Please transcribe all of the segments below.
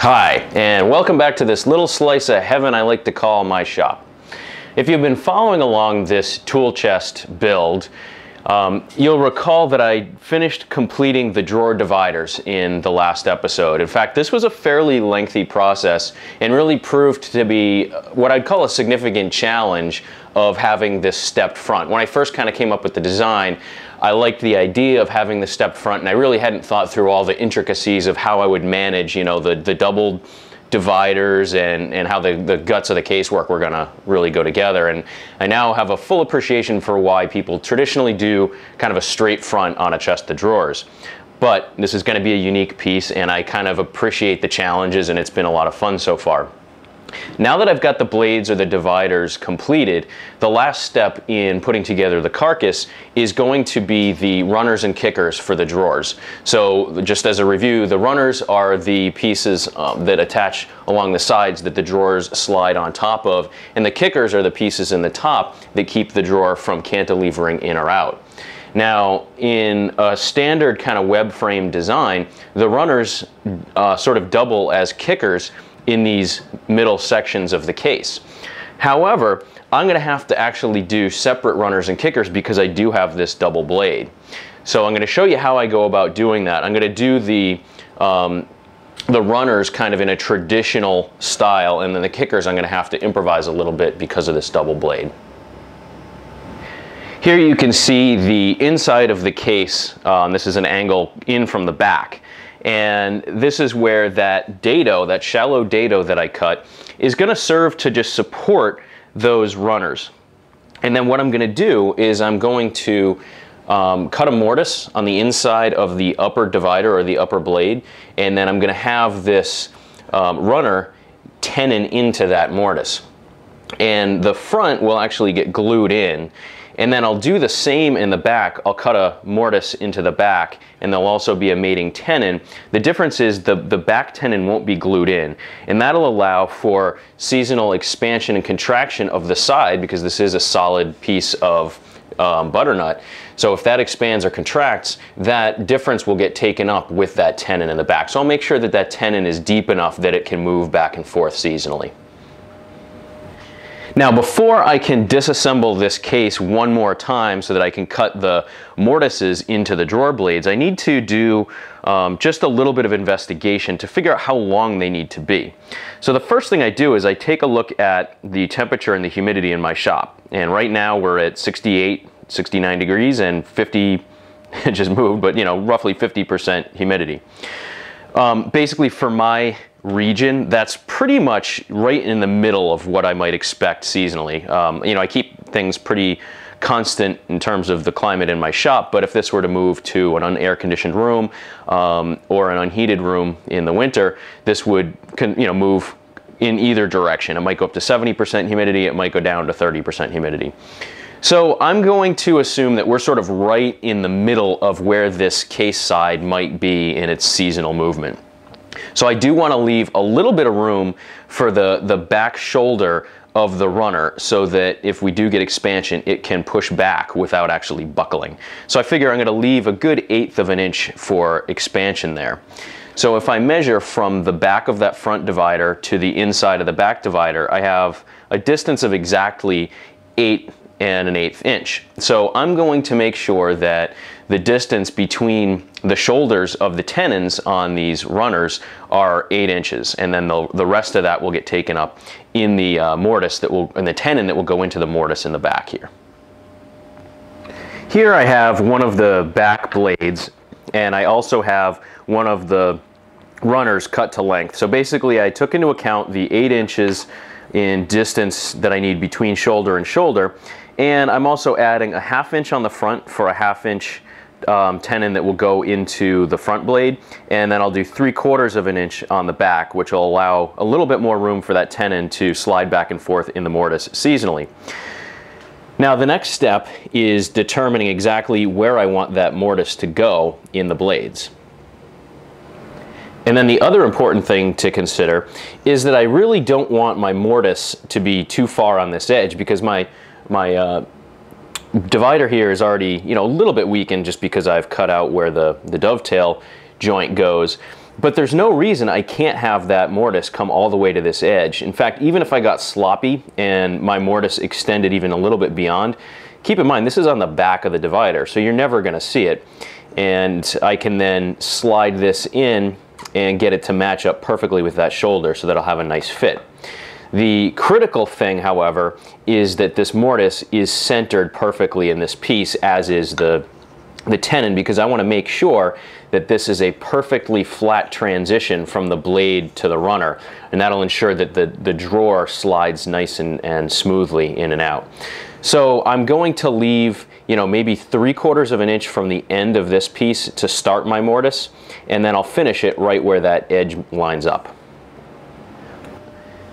Hi, and welcome back to this little slice of heaven I like to call my shop. If you've been following along this tool chest build, you'll recall that I finished completing the drawer dividers in the last episode. In fact, this was a fairly lengthy process and really proved to be what I'd call a significant challenge of having this stepped front. When I first kind of came up with the design, I liked the idea of having the stepped front, and I really hadn't thought through all the intricacies of how I would manage, you know, the double dividers and how the guts of the casework were gonna really go together. And I now have a full appreciation for why people traditionally do kind of a straight front on a chest of drawers. But this is gonna be a unique piece, and I kind of appreciate the challenges, and it's been a lot of fun so far. Now that I've got the blades or the dividers completed, the last step in putting together the carcass is going to be the runners and kickers for the drawers. So just as a review, the runners are the pieces that attach along the sides that the drawers slide on top of, and the kickers are the pieces in the top that keep the drawer from cantilevering in or out. Now, in a standard kind of web frame design, the runners sort of double as kickers in these middle sections of the case. However, I'm gonna have to actually do separate runners and kickers because I do have this double blade. So I'm gonna show you how I go about doing that. I'm gonna do the runners kind of in a traditional style, and then the kickers I'm gonna have to improvise a little bit because of this double blade. Here you can see the inside of the case. This is an angle in from the back. And this is where that dado, that shallow dado that I cut, is going to serve to just support those runners. And then what I'm going to do is I'm going to cut a mortise on the inside of the upper divider or the upper blade, and then I'm going to have this runner tenon into that mortise. And the front will actually get glued in. And then I'll do the same in the back. I'll cut a mortise into the back, and there'll also be a mating tenon. The difference is the back tenon won't be glued in, and that'll allow for seasonal expansion and contraction of the side, because this is a solid piece of butternut. So if that expands or contracts, that difference will get taken up with that tenon in the back. So I'll make sure that that tenon is deep enough that it can move back and forth seasonally. Now, before I can disassemble this case one more time so that I can cut the mortises into the drawer blades, I need to do just a little bit of investigation to figure out how long they need to be. So the first thing I do is I take a look at the temperature and the humidity in my shop. And right now we're at 68, 69 degrees and 50, it just moved, but you know, roughly 50% humidity. Basically for my region, that's pretty much right in the middle of what I might expect seasonally. You know, I keep things pretty constant in terms of the climate in my shop, but if this were to move to an unair conditioned room or an unheated room in the winter, this would move in either direction. It might go up to 70% humidity, it might go down to 30% humidity. So I'm going to assume that we're sort of right in the middle of where this case side might be in its seasonal movement. So I do want to leave a little bit of room for the back shoulder of the runner so that if we do get expansion, it can push back without actually buckling. So I figure I'm going to leave a good 1/8 of an inch for expansion there. So if I measure from the back of that front divider to the inside of the back divider, I have a distance of exactly 8 1/8 inch. So I'm going to make sure that the distance between the shoulders of the tenons on these runners are 8 inches, and then the rest of that will get taken up in the mortise and the tenon that will go into the mortise in the back here. Here I have one of the back blades, and I also have one of the runners cut to length. So basically I took into account the 8 inches in distance that I need between shoulder and shoulder, and I'm also adding a 1/2 inch on the front for a 1/2 inch tenon that will go into the front blade, and then I'll do 3/4 of an inch on the back, which will allow a little bit more room for that tenon to slide back and forth in the mortise seasonally. Now the next step is determining exactly where I want that mortise to go in the blades. And then the other important thing to consider is that I really don't want my mortise to be too far on this edge, because my divider here is already, a little bit weakened just because I've cut out where the dovetail joint goes. But there's no reason I can't have that mortise come all the way to this edge. In fact, even if I got sloppy and my mortise extended even a little bit beyond, keep in mind this is on the back of the divider, so you're never going to see it. And I can then slide this in and get it to match up perfectly with that shoulder so that I'll have a nice fit. The critical thing, however, is that this mortise is centered perfectly in this piece, as is the tenon, because I want to make sure that this is a perfectly flat transition from the blade to the runner, and that'll ensure that the drawer slides nice and smoothly in and out. So I'm going to leave, maybe 3/4 of an inch from the end of this piece to start my mortise, and then I'll finish it right where that edge lines up.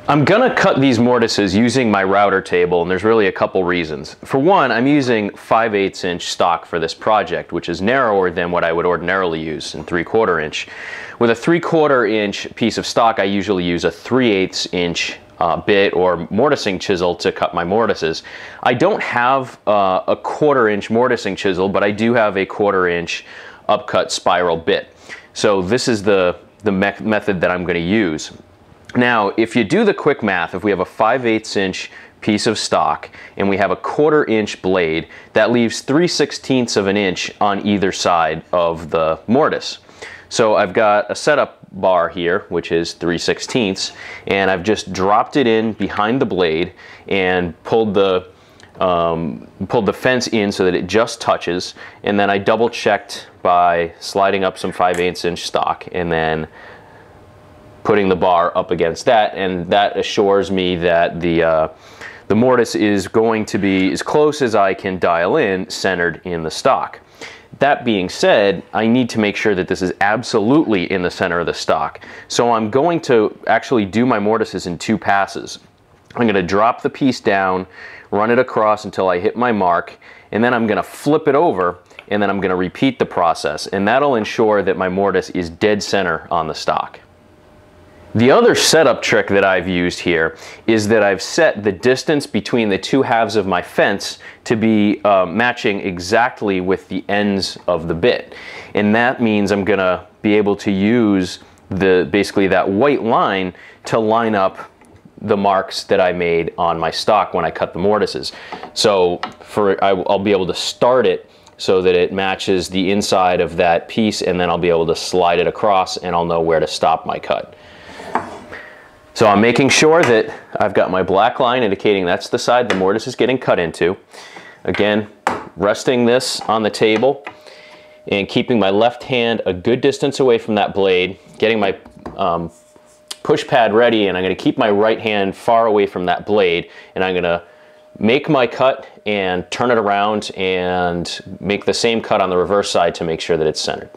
I'm gonna cut these mortises using my router table, and there's really a couple reasons. For one, I'm using 5/8 inch stock for this project, which is narrower than what I would ordinarily use in 3/4 inch. With a 3/4 inch piece of stock, I usually use a 3/8 inch bit or mortising chisel to cut my mortises. I don't have a 1/4 inch mortising chisel, but I do have a 1/4 inch upcut spiral bit. So this is the method that I'm gonna use. Now, if you do the quick math, if we have a 5/8 inch piece of stock and we have a 1/4 inch blade, that leaves 3/16 of an inch on either side of the mortise. So I've got a setup bar here, which is 3/16, and I've just dropped it in behind the blade and pulled the fence in so that it just touches, and then I double checked by sliding up some 5/8 inch stock and then putting the bar up against that, and that assures me that the mortise is going to be as close as I can dial in, centered in the stock. That being said, I need to make sure that this is absolutely in the center of the stock. So I'm going to actually do my mortises in 2 passes. I'm going to drop the piece down, run it across until I hit my mark, and then I'm going to flip it over, and then I'm going to repeat the process, and that'll ensure that my mortise is dead center on the stock. The other setup trick that I've used here is that I've set the distance between the 2 halves of my fence to be matching exactly with the ends of the bit. And that means I'm gonna be able to use basically that white line to line up the marks that I made on my stock when I cut the mortises. So I'll be able to start it so that it matches the inside of that piece, and then I'll be able to slide it across and I'll know where to stop my cut. So I'm making sure that I've got my black line indicating that's the side the mortise is getting cut into. Again, resting this on the table and keeping my left hand a good distance away from that blade, getting my push pad ready, and I'm going to keep my right hand far away from that blade, and I'm going to make my cut and turn it around and make the same cut on the reverse side to make sure that it's centered.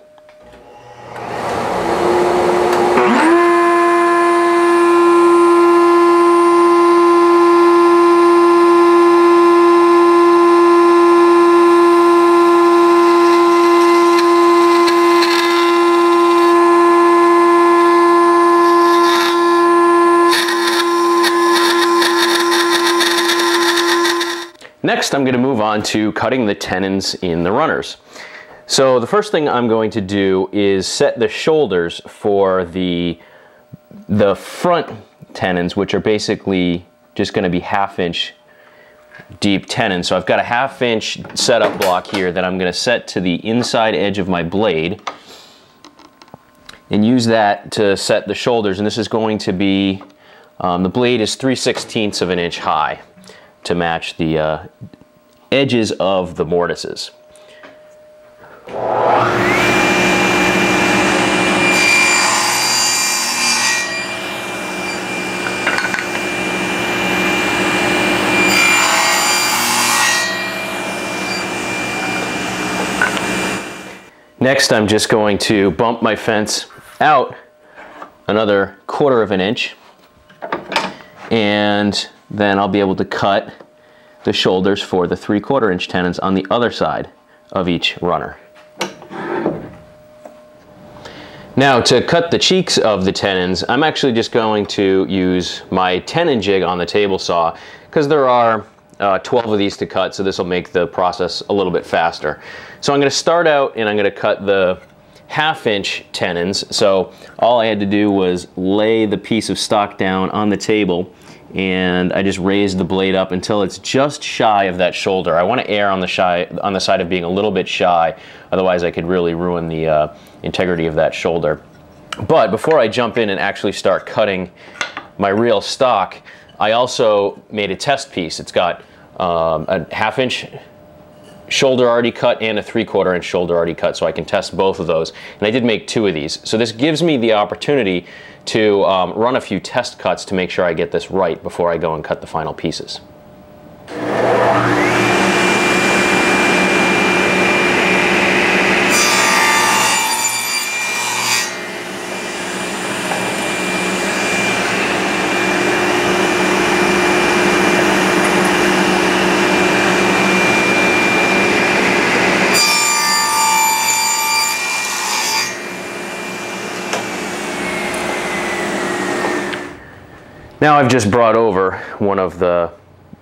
Next, I'm going to move on to cutting the tenons in the runners. So the first thing I'm going to do is set the shoulders for the front tenons, which are basically just going to be 1/2 inch deep tenons. So I've got a 1/2 inch setup block here that I'm going to set to the inside edge of my blade and use that to set the shoulders. And this is going to be, the blade is 3/16 of an inch high to match the edges of the mortises. Next, I'm just going to bump my fence out another 1/4 of an inch, and then I'll be able to cut the shoulders for the 3/4 inch tenons on the other side of each runner. Now, to cut the cheeks of the tenons, I'm actually just going to use my tenon jig on the table saw, because there are 12 of these to cut, so this will make the process a little bit faster. So I'm going to start out and I'm going to cut the 1/2-inch tenons. So all I had to do was lay the piece of stock down on the table, and I just raised the blade up until it's just shy of that shoulder. I want to err on the side of being a little bit shy, otherwise I could really ruin the integrity of that shoulder. But before I jump in and actually start cutting my real stock, I also made a test piece. It's got a 1/2-inch shoulder already cut and a 3/4 inch shoulder already cut, so I can test both of those. And I did make 2 of these. So this gives me the opportunity to run a few test cuts to make sure I get this right before I go and cut the final pieces. Now I've just brought over one of the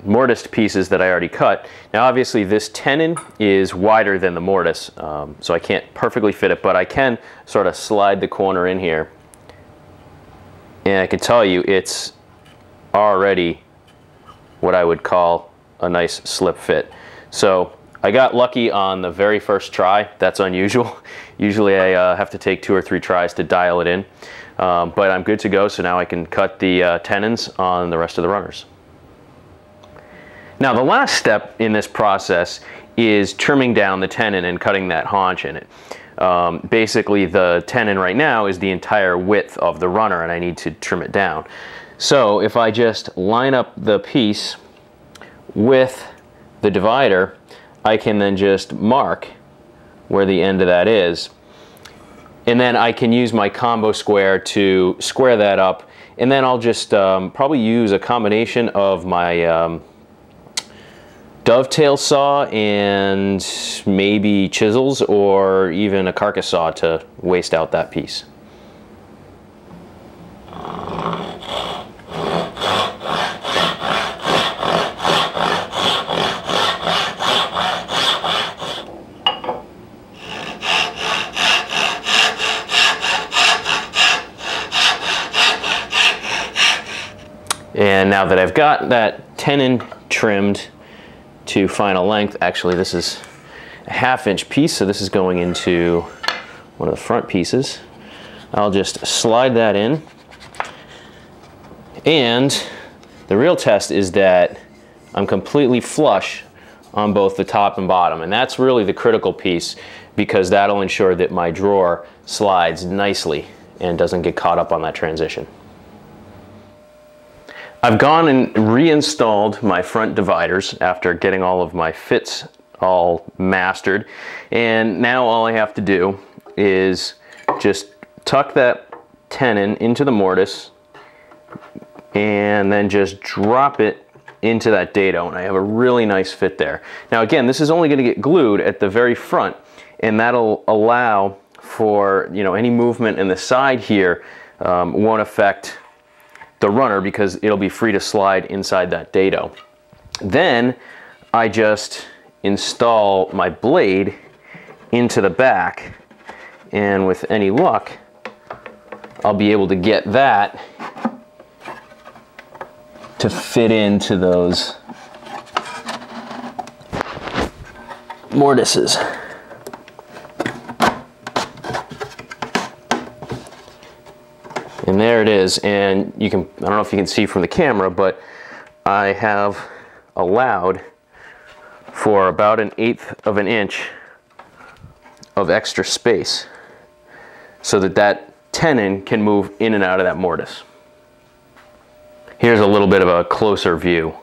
mortised pieces that I already cut. Now obviously this tenon is wider than the mortise, so I can't perfectly fit it, but I can sort of slide the corner in here. And I can tell you it's already what I would call a nice slip fit. So I got lucky on the very first try. That's unusual. Usually I have to take 2 or 3 tries to dial it in. But I'm good to go, so now I can cut the tenons on the rest of the runners. Now the last step in this process is trimming down the tenon and cutting that haunch in it. Basically the tenon right now is the entire width of the runner, and I need to trim it down. So if I just line up the piece with the divider, I can then just mark where the end of that is. And then I can use my combo square to square that up, and then I'll just probably use a combination of my dovetail saw and maybe chisels, or even a carcass saw to waste out that piece. And now that I've got that tenon trimmed to final length, actually this is a 1/2-inch piece, so this is going into one of the front pieces. I'll just slide that in. And the real test is that I'm completely flush on both the top and bottom. And that's really the critical piece, because that'll ensure that my drawer slides nicely and doesn't get caught up on that transition. I've gone and reinstalled my front dividers after getting all of my fits all mastered, and now all I have to do is just tuck that tenon into the mortise and then just drop it into that dado, and I have a really nice fit there. Now again, this is only going to get glued at the very front, and that'll allow for, you know, any movement in the side here won't affect the runner, because it'll be free to slide inside that dado. Then I just install my blade into the back, and with any luck I'll be able to get that to fit into those mortises. And there it is, and you can, I don't know if you can see from the camera, but I have allowed for about 1/8 of an inch of extra space so that that tenon can move in and out of that mortise. Here's a little bit of a closer view.